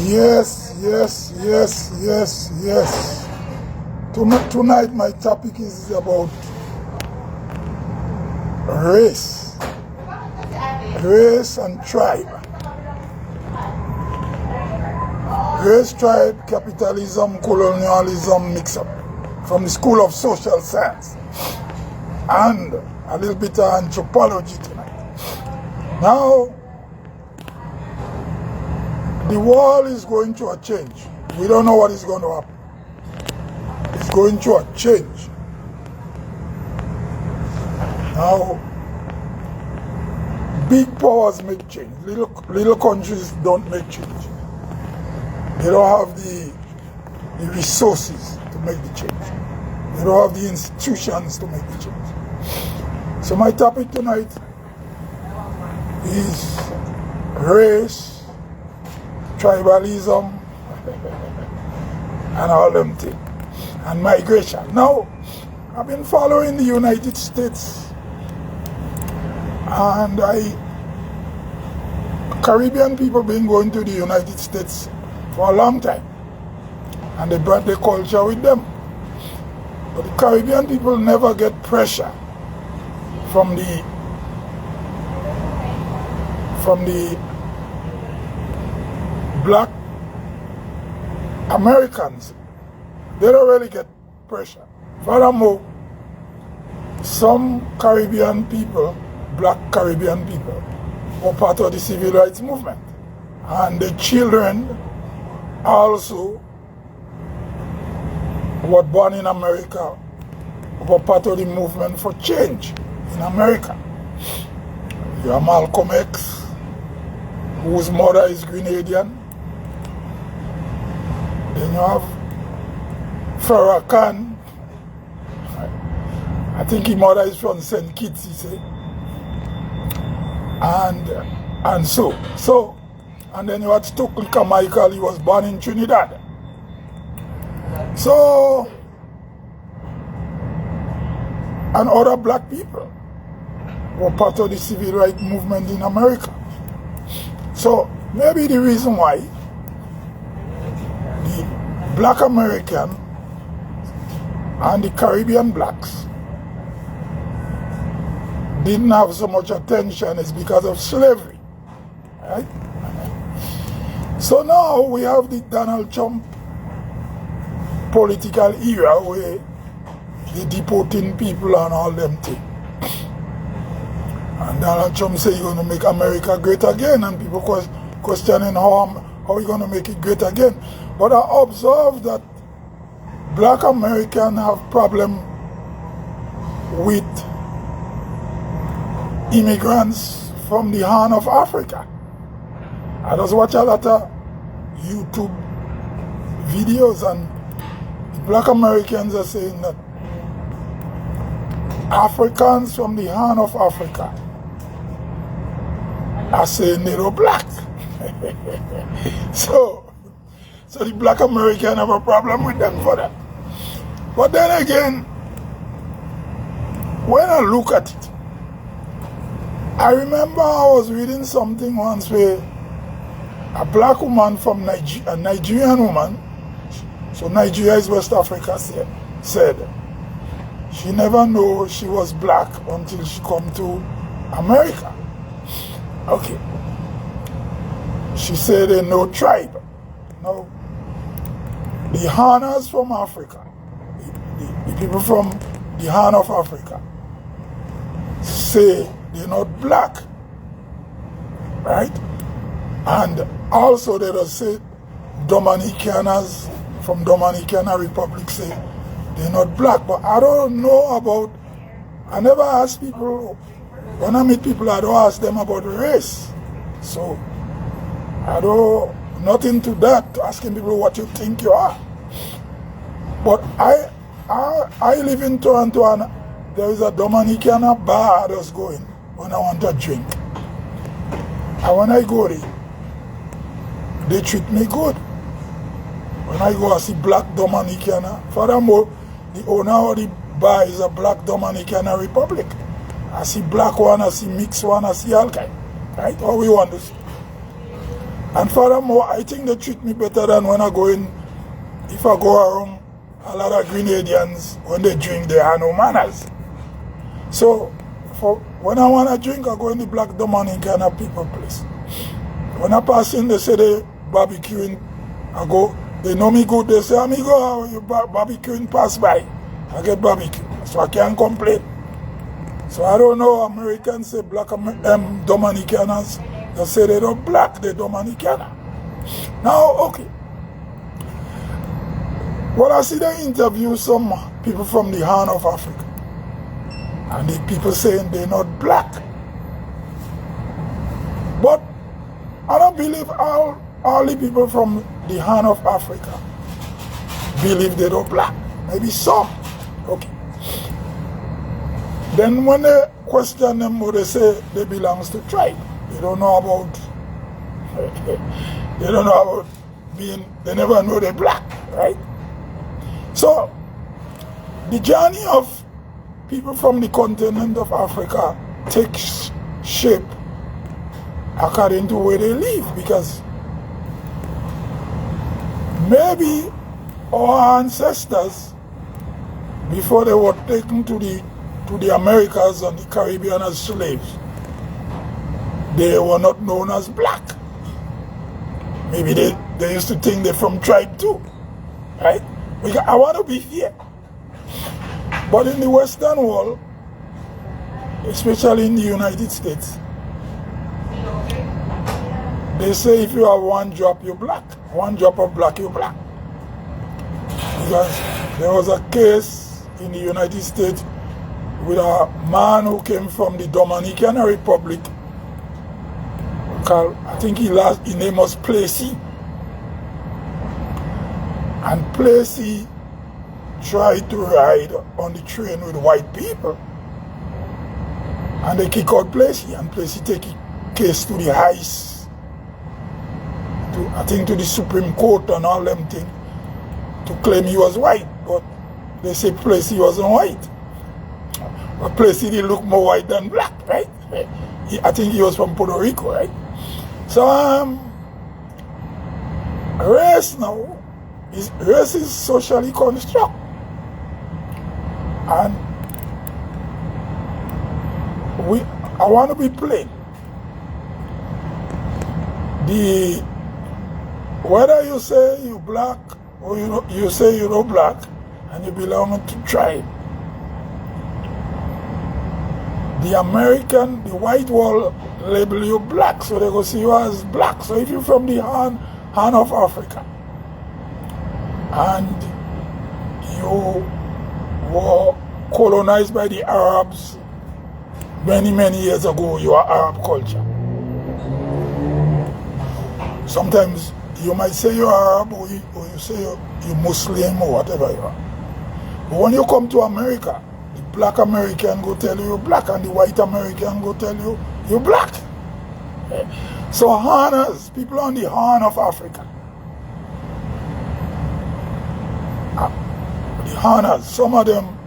Yes, yes, yes, yes, yes. Tonight my topic is about race. Race and tribe. Race, tribe, capitalism, colonialism mix-up from the School of Social Science and a little bit of anthropology tonight. Now, the world is going through a change. We don't know what is going to happen. It's going through a change. Now, big powers make change. Little countries don't make change. They don't have the resources to make the change. They don't have the institutions to make the change. So my topic tonight is race, tribalism, and all them things, and migration. Now, I've been following the United States, and Caribbean people been going to the United States for a long time, and they brought their culture with them. But the Caribbean people never get pressure from the black Americans. They don't really get pressure. Furthermore, some Caribbean people, black Caribbean people, were part of the civil rights movement. And the children also were born in America, were part of the movement for change in America. You have Malcolm X, whose mother is Grenadian. Then you have Farrakhan. I think his mother is from St. Kitts, he said. And so. And then you had Stokely Carmichael, he was born in Trinidad. So, and other black people were part of the civil rights movement in America. So, maybe the reason why the black American and the Caribbean blacks didn't have so much attention is because of slavery, right? So now we have the Donald Trump political era where they're deporting people and all them things. And Donald Trump say he's going to make America great again, and people questioning how he's going to make it great again. But I observe that black Americans have problem with immigrants from the Horn of Africa. I just watch a lot of YouTube videos, and the black Americans are saying that Africans from the Horn of Africa are saying they're black. so the black Americans have a problem with them for that. But then again, when I look at it, I remember I was reading something once where a black woman from a Nigerian woman, so Nigeria is West Africa, said she never knew she was black until she come to America. Okay. She said there's no tribe. No. The Horners from Africa, the people from the Horn of Africa, say they're not black, right? And also they just say Dominicanas from Dominican Republic say they're not black. But I don't know about, I never ask people, when I meet people I don't ask them about race. So I don't, nothing to that, asking people what you think you are. But I live in Toronto, and there is a Dominican bar that's going when I want a drink. And when I go there, they treat me good. When I go, I see black Dominican. Furthermore, the owner of the bar is a black Dominican Republic. I see black one, I see mixed one, I see all kind. Right? All we want to see. And furthermore, I think they treat me better than when I go in, if I go around a lot of Grenadians, when they drink, they have no manners. So, when I want to drink, I go in the Black Dominican people place. When I pass in, they say they barbecuing. I go, they know me good, they say, amigo, how you barbecuing, pass by. I get barbecue, so I can't complain. So I don't know, Americans say black Dominicaners, they say they don't black, they're Dominicana. Now, okay. Well, I see they interview some people from the Horn of Africa. And the people saying they're not black. But I don't believe all the people from the Horn of Africa believe they're not black. Maybe some. Okay. Then when they question them, they say they belongs to tribe. They don't know about they don't know about being, they never know they're black, right? So the journey of people from the continent of Africa takes shape according to where they live, because maybe our ancestors, before they were taken to the Americas and the Caribbean as slaves, they were not known as black. Maybe they used to think they're from tribe too, right? I want to be fair. But in the Western world, especially in the United States, they say if you have one drop, you're black. One drop of black, you're black. Because there was a case in the United States with a man who came from the Dominican Republic called, I think his name was Placey. And Placey tried to ride on the train with white people. And they kick out Placey, and Placey take a case to the highest, I think to the Supreme Court and all them things, to claim he was white. But they say Placey wasn't white. But Placey did look more white than black, right? I think he was from Puerto Rico, right? So, race now, race is socially constructed. And I want to be plain. Whether you say you're black or you say you're not black and you belong to tribe, the white world label you black, so they go see you as black. So if you're from the Horn of Africa and you were colonized by the Arabs many years ago, you are Arab culture. Sometimes you might say you're Arab, or you say you're Muslim, or whatever you are. But when you come to America, the black American go tell you you're black, and the white American go tell you you're black. So Horners, people on the Horn of Africa, the Horners, some of them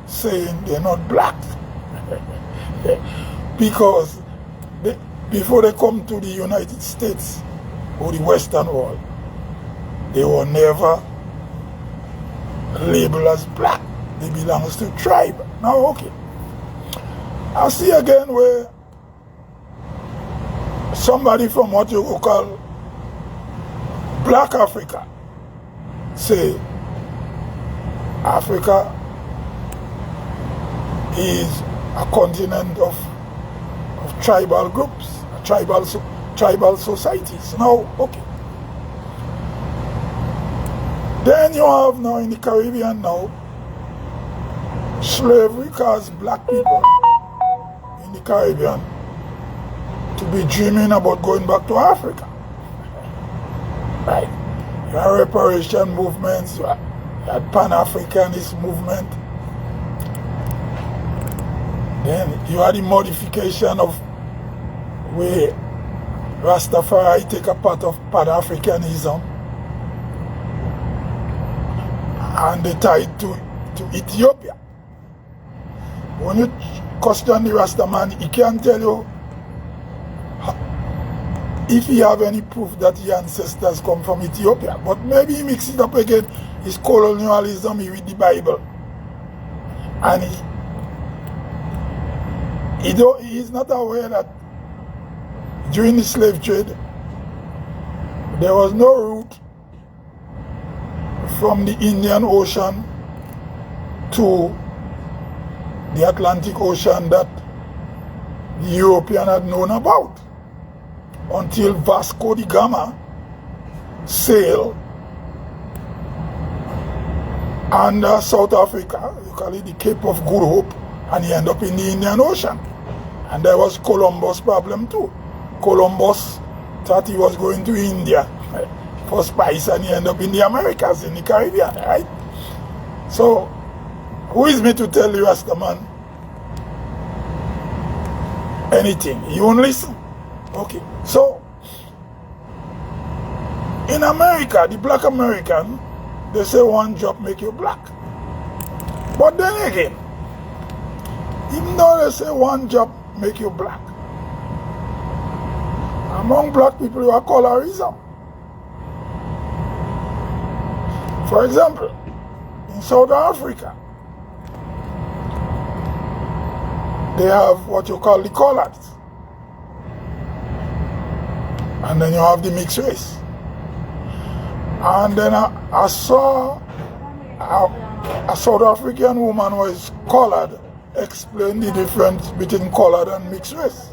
saying they're not black because before they come to the United States or the Western world, they were never labeled as black. They belongs to tribe. Now, okay, I see again where somebody from what you would call black Africa say Africa is a continent of tribal groups, tribal societies. Now, okay. Then you have now in the Caribbean now, slavery caused black people in the Caribbean to be dreaming about going back to Africa. Right? You had reparation movements, you had Pan-Africanist movement. Then you had the modification of where Rastafari take a part of Pan-Africanism and they tied to Ethiopia. When you question the Rastaman, he can't tell you if he have any proof that his ancestors come from Ethiopia. But maybe he mix it up again, his colonialism with the Bible. And he's not aware that during the slave trade, there was no route from the Indian Ocean to the Atlantic Ocean that the European had known about until Vasco da Gama sailed under South Africa, you call it the Cape of Good Hope, and he ended up in the Indian Ocean. And there was Columbus' problem too. Columbus thought he was going to India for spice, and he ended up in the Americas, in the Caribbean, right? So, who is me to tell you, as the man, anything? You won't listen? Okay. So, in America, the black American, they say one job make you black. But then again, even though they say one job make you black, among black people you are colorism. For example, in South Africa, they have what you call the coloreds. And then you have the mixed race. And then I saw a South African woman who is colored explain the difference between colored and mixed race.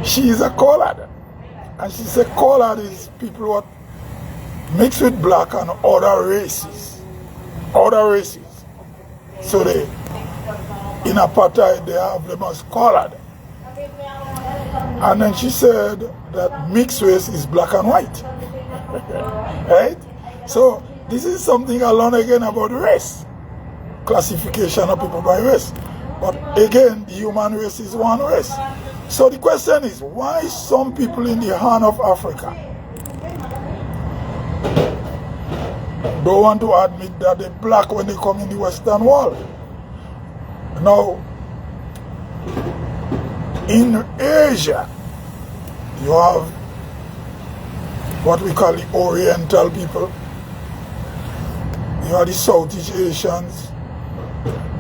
She is a colored. And she said colored is people what mixed with black and other races. Other races. So they, in apartheid, they have them as colored. And then she said that mixed race is black and white. Right? So this is something I learned again about race. Classification of people by race. But again, the human race is one race. So the question is, why some people in the Horn of Africa don't want to admit that they're black when they come in the Western world? Now, in Asia, you have what we call the Oriental people. You have the Southeast Asians.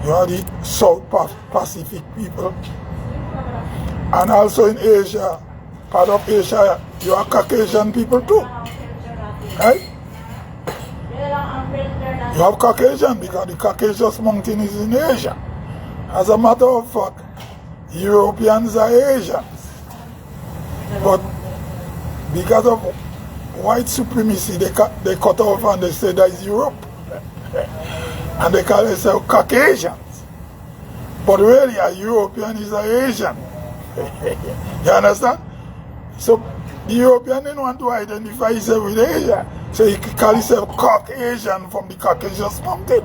You have the South Pacific people. And also in Asia, part of Asia, you have Caucasian people too. Right? You have Caucasian because the Caucasus Mountain is in Asia. As a matter of fact, Europeans are Asians. But because of white supremacy, they cut off and they say that is Europe. And they call themselves Caucasians. But really, a European is an Asian. You understand? So, the European didn't want to identify himself with Asia. So he call himself Caucasian from the Caucasus Mountain.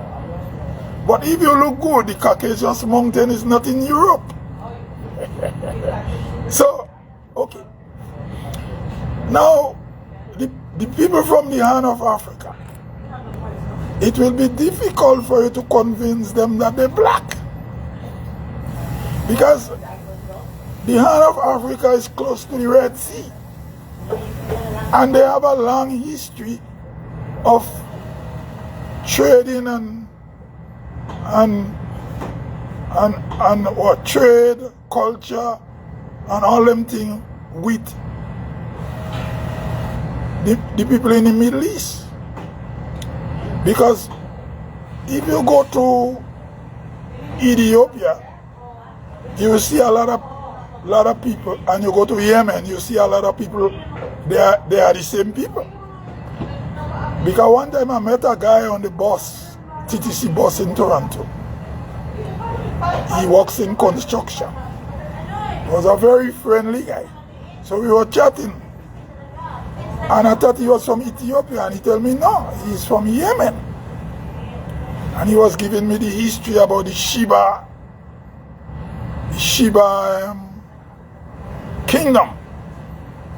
But if you look good, the Caucasus Mountain is not in Europe. So, okay. Now, the people from the Horn of Africa, it will be difficult for you to convince them that they're black. Because the Horn of Africa is close to the Red Sea. And they have a long history of trading and what trade, culture, and all them things with the people in the Middle East. Because if you go to Ethiopia, you will see a lot of people, and you go to Yemen, you see a lot of people, they are the same people. Because one time I met a guy on the bus, TTC bus in Toronto. He works in construction. He was a very friendly guy. So we were chatting. And I thought he was from Ethiopia, and he told me no, he's from Yemen. And he was giving me the history about the Sheba kingdom.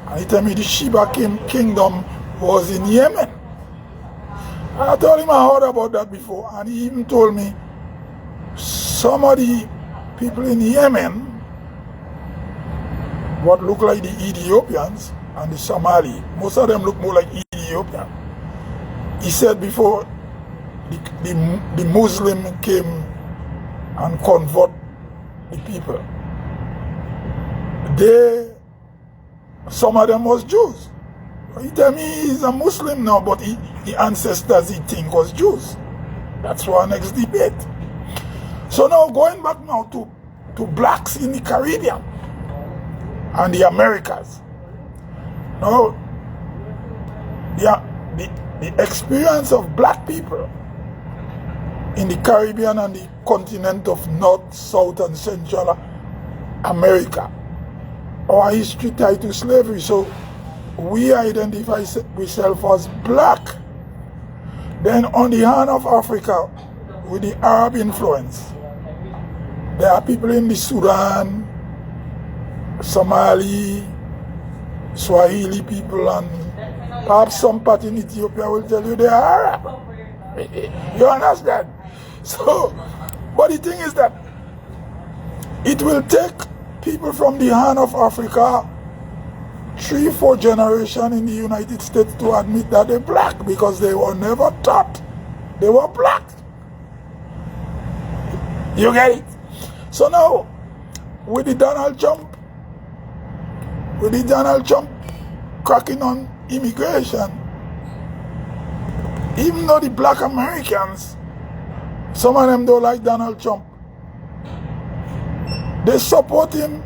And he told me the Sheba kingdom was in Yemen. And I told him I heard about that before, and he even told me some of the people in Yemen, what look like the Ethiopians and the Somali. Most of them look more like Ethiopian. He said before the Muslim came and convert the people, some of them was Jews. He tell me he's a Muslim now, but the ancestors he think was Jews. That's our next debate. So now going back now to blacks in the Caribbean and the Americas. Now the experience of black people in the Caribbean and the continent of North, South and Central America, our history tied to slavery. So we identify ourselves as black. Then on the Horn of Africa, with the Arab influence, there are people in the Sudan, Somali, Swahili people, and perhaps some part in Ethiopia will tell you they are Arab. You understand? So, but the thing is that it will take people from the Horn of Africa 3-4 generations in the United States to admit that they're black, because they were never taught they were black. You get it? So now, with the Donald Trump cracking on immigration, even though the black Americans, some of them don't like Donald Trump, they support him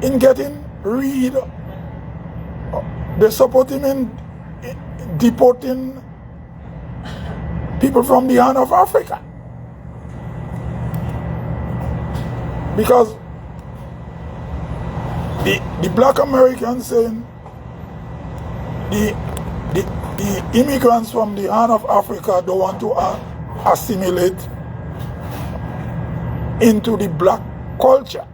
in getting rid. They support him in deporting people from the Horn of Africa. Because the black Americans saying the immigrants from the Horn of Africa don't want to assimilate into the black culture.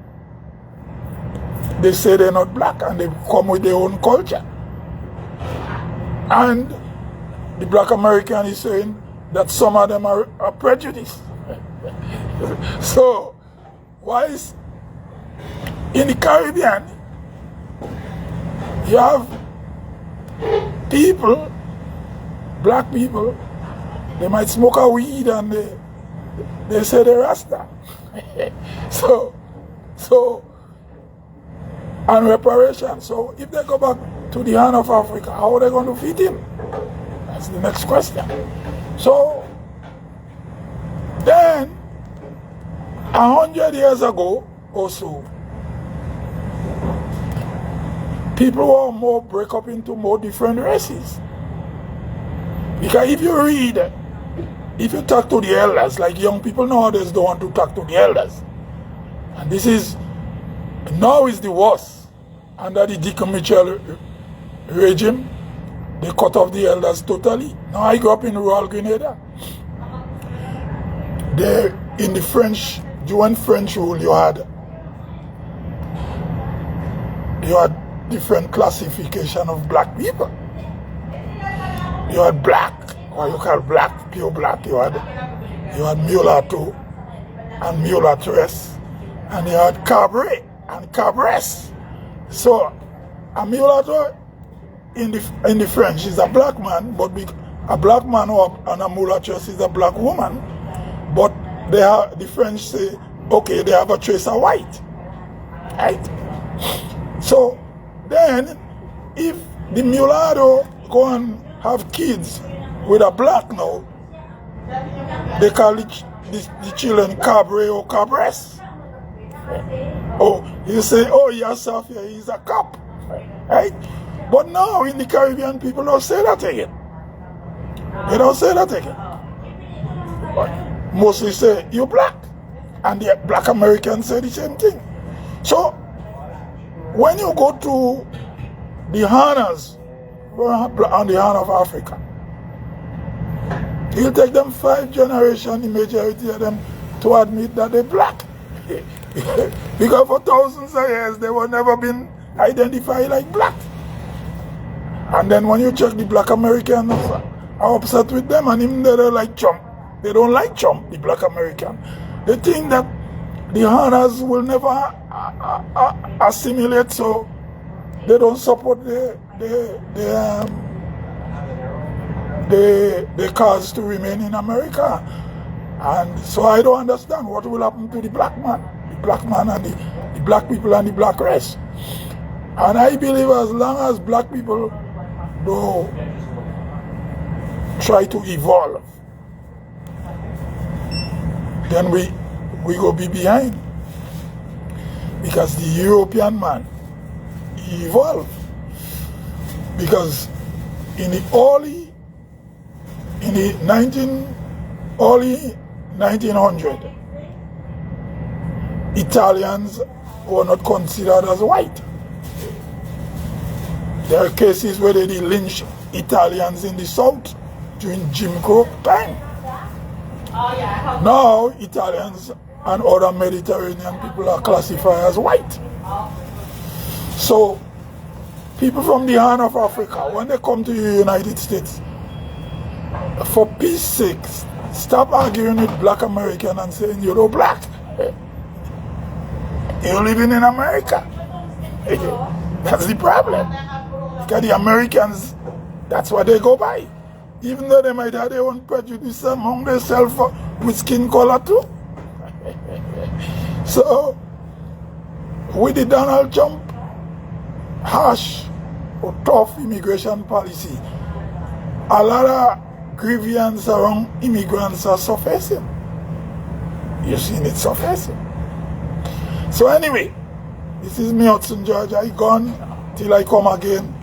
They say they're not black and they come with their own culture. And the black American is saying that some of them are prejudiced. So, why is in the Caribbean you have people, black people, they might smoke a weed and they say they're Rasta. So, and reparation. So if they go back to the Horn of Africa, how are they going to feed him? That's the next question. So then 100 years ago or so, people were more break up into more different races. Because if you talk to the elders, like young people nowadays don't want to talk to the elders. And this is, now is the worst. Under the Deacon Mitchell regime, they cut off the elders totally. Now I grew up in rural Grenada. There, in the French, during French rule, you had different classification of black people. You had black, or you call black, pure black. You had mulatto and mulatress, and you had cabaret and cabarets. So a mulatto in the French is a black man, but a black man and a mulatress is a black woman. But the French say, okay, they have a trace of white, right? So then, if the mulatto go and have kids with a black now, they call the children cabaret or cabarets. Oh, you say, oh, yourself here, he's a cop, right? But now in the Caribbean, people don't say that again. They don't say that again. But mostly say, you're black. And the black Americans say the same thing. So, when you go to the Horners on the Horn of Africa, it'll take them 5 generations, the majority of them, to admit that they're black. Because for thousands of years, they were never been identified like black. And then when you check the black Americans are upset with them, and even though they like Trump, they don't like Trump, the black American. They think that the Horners will never assimilate, so they don't support the cause to remain in America. And so I don't understand what will happen to the black man and the black people and the black race. And I believe as long as black people don't try to evolve, then we go be behind. Because the European man evolved. Because in the early 1900, Italians were not considered as white. There are cases where they did lynch Italians in the South during Jim Crow time. Now Italians and other Mediterranean people are classified as white. So people from the Horn of Africa, when they come to the United States, for peace sake, stop arguing with black Americans and saying you're no black. You're living in America. That's the problem. Because the Americans, that's what they go by. Even though they might have their own prejudice among themselves with skin color too. So, with the Donald Trump harsh or tough immigration policy, a lot of grievance around immigrants are surfacing. You've seen it surfacing. So anyway, this is me, Hudson George. I gone till I come again.